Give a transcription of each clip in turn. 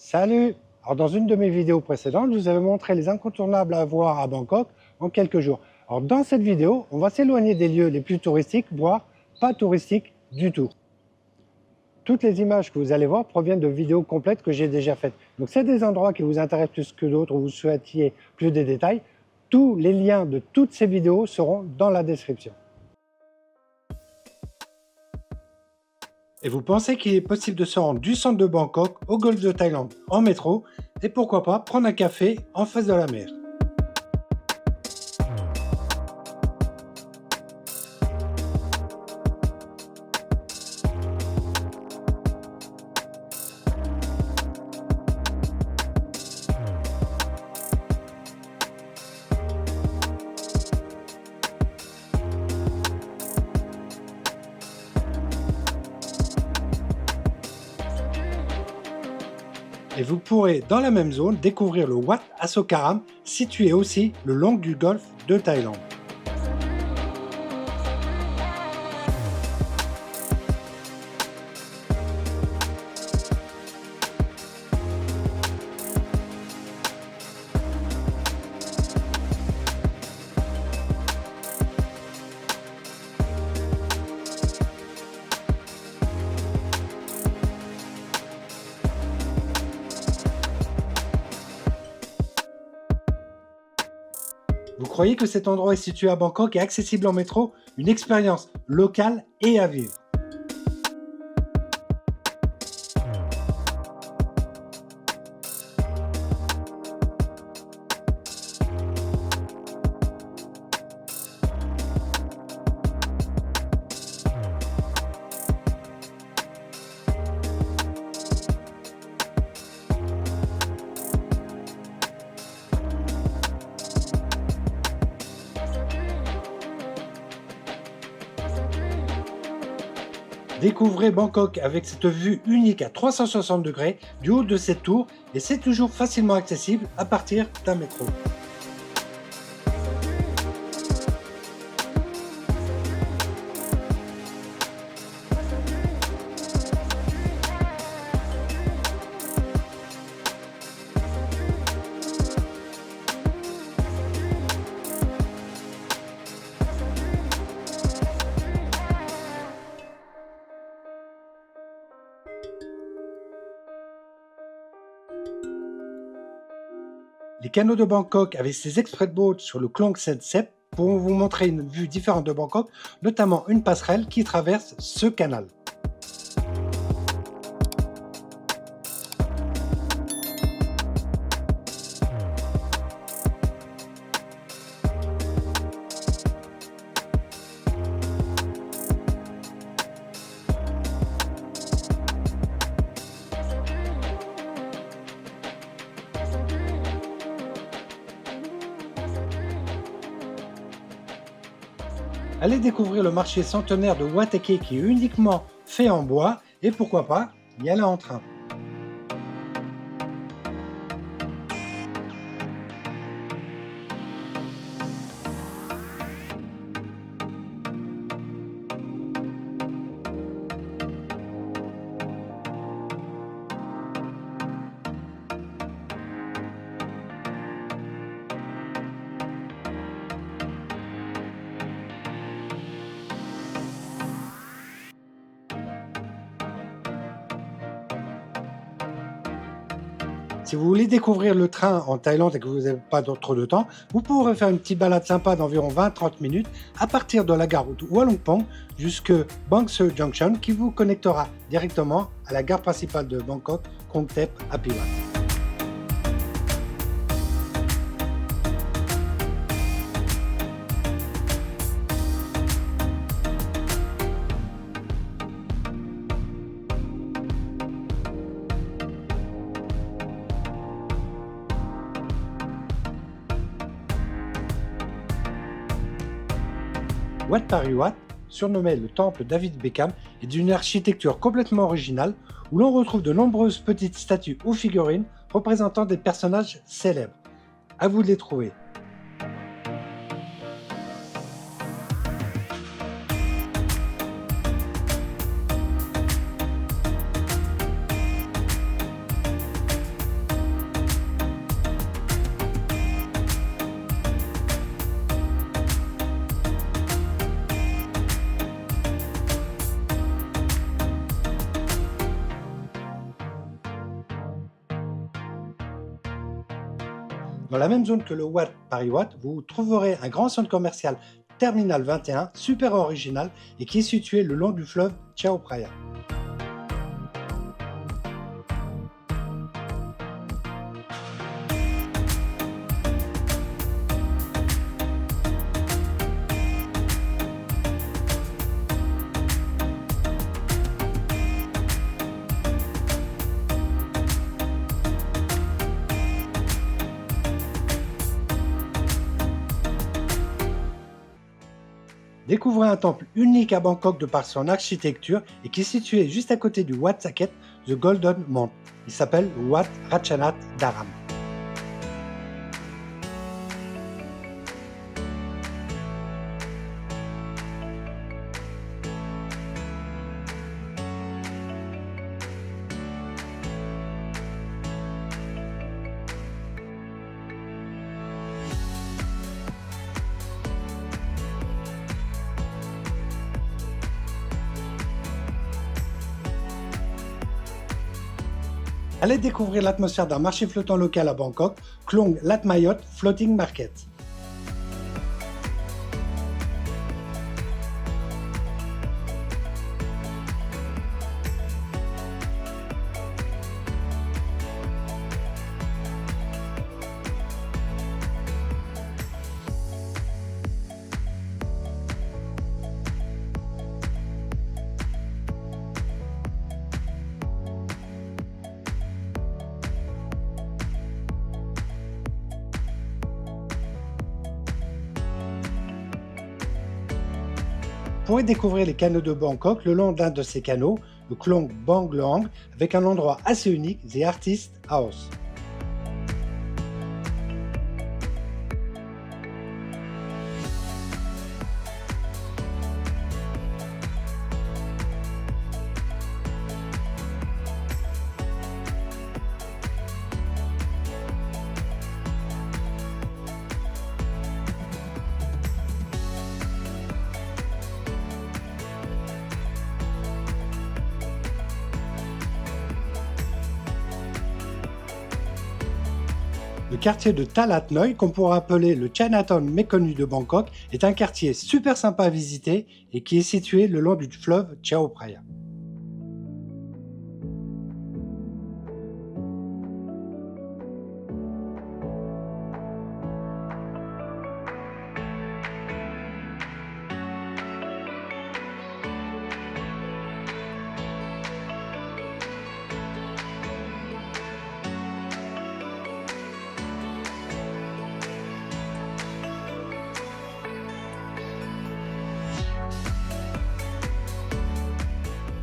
Salut! Alors dans une de mes vidéos précédentes, je vous avais montré les incontournables à voir à Bangkok en quelques jours. Alors dans cette vidéo, on va s'éloigner des lieux les plus touristiques, voire pas touristiques du tout. Toutes les images que vous allez voir proviennent de vidéos complètes que j'ai déjà faites. Donc c'est des endroits qui vous intéressent plus que d'autres ou vous souhaitiez plus de détails. Tous les liens de toutes ces vidéos seront dans la description. Et vous pensez qu'il est possible de se rendre du centre de Bangkok au golfe de Thaïlande en métro et pourquoi pas prendre un café en face de la mer. Et vous pourrez dans la même zone découvrir le Wat Asokaram, situé aussi le long du golfe de Thaïlande. Vous croyez que cet endroit est situé à Bangkok et accessible en métro? Une expérience locale et à vivre. Découvrez Bangkok avec cette vue unique à 360 degrés du haut de cette tour et c'est toujours facilement accessible à partir d'un métro. Les canaux de Bangkok avec ses express boats sur le Klong Sen Sep pourront vous montrer une vue différente de Bangkok, notamment une passerelle qui traverse ce canal. Allez découvrir le marché centenaire de Wat Eke qui est uniquement fait en bois et pourquoi pas y aller en train. Si vous voulez découvrir le train en Thaïlande et que vous n'avez pas trop de temps, vous pourrez faire une petite balade sympa d'environ 20-30 minutes à partir de la gare Walongpong jusque Bang Seo Junction qui vous connectera directement à la gare principale de Bangkok, Krung Thep à Pivat. Wat Pariwat, surnommé le temple David Beckham, est d'une architecture complètement originale où l'on retrouve de nombreuses petites statues ou figurines représentant des personnages célèbres. À vous de les trouver. Dans la même zone que le Wat Paris Watt, vous trouverez un grand centre commercial Terminal 21, super original et qui est situé le long du fleuve Chao Phraya. Découvrez un temple unique à Bangkok de par son architecture et qui est situé juste à côté du Wat Saket, The Golden Mount. Il s'appelle Wat Ratchanath Dharam. Allez découvrir l'atmosphère d'un marché flottant local à Bangkok, Klong Lat Mayot Floating Market. Vous pourrez découvrir les canaux de Bangkok le long d'un de ces canaux, le Klong Bang Loang, avec un endroit assez unique, The Artist House. Le quartier de Talat Noi, qu'on pourrait appeler le Chinatown méconnu de Bangkok, est un quartier super sympa à visiter et qui est situé le long du fleuve Chao Phraya.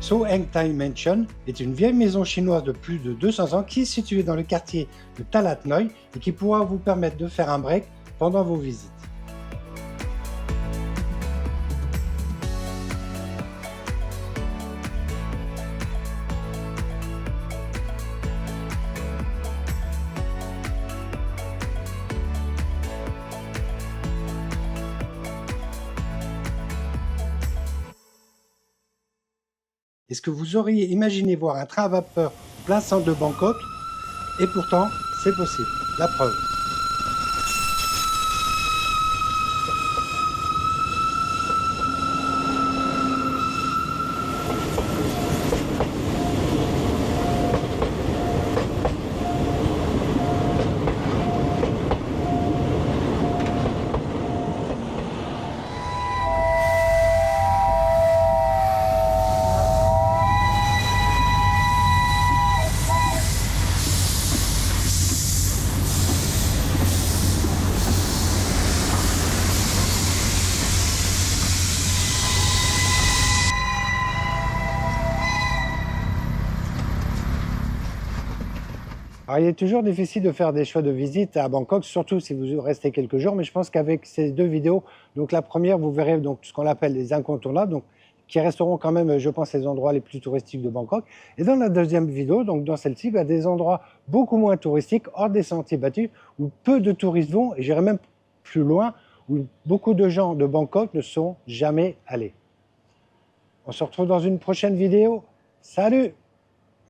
So Heng Thai Mansion est une vieille maison chinoise de plus de 200 ans qui est située dans le quartier de Talat Noi et qui pourra vous permettre de faire un break pendant vos visites. Est-ce que vous auriez imaginé voir un train à vapeur en plein centre de Bangkok? Et pourtant, c'est possible. La preuve. Alors, il est toujours difficile de faire des choix de visite à Bangkok, surtout si vous restez quelques jours, mais je pense qu'avec ces deux vidéos, donc la première, vous verrez donc ce qu'on appelle les incontournables, donc qui resteront quand même, je pense, les endroits les plus touristiques de Bangkok. Et dans la deuxième vidéo, donc dans celle-ci, il y a des endroits beaucoup moins touristiques, hors des sentiers battus, où peu de touristes vont, et j'irai même plus loin, où beaucoup de gens de Bangkok ne sont jamais allés. On se retrouve dans une prochaine vidéo. Salut!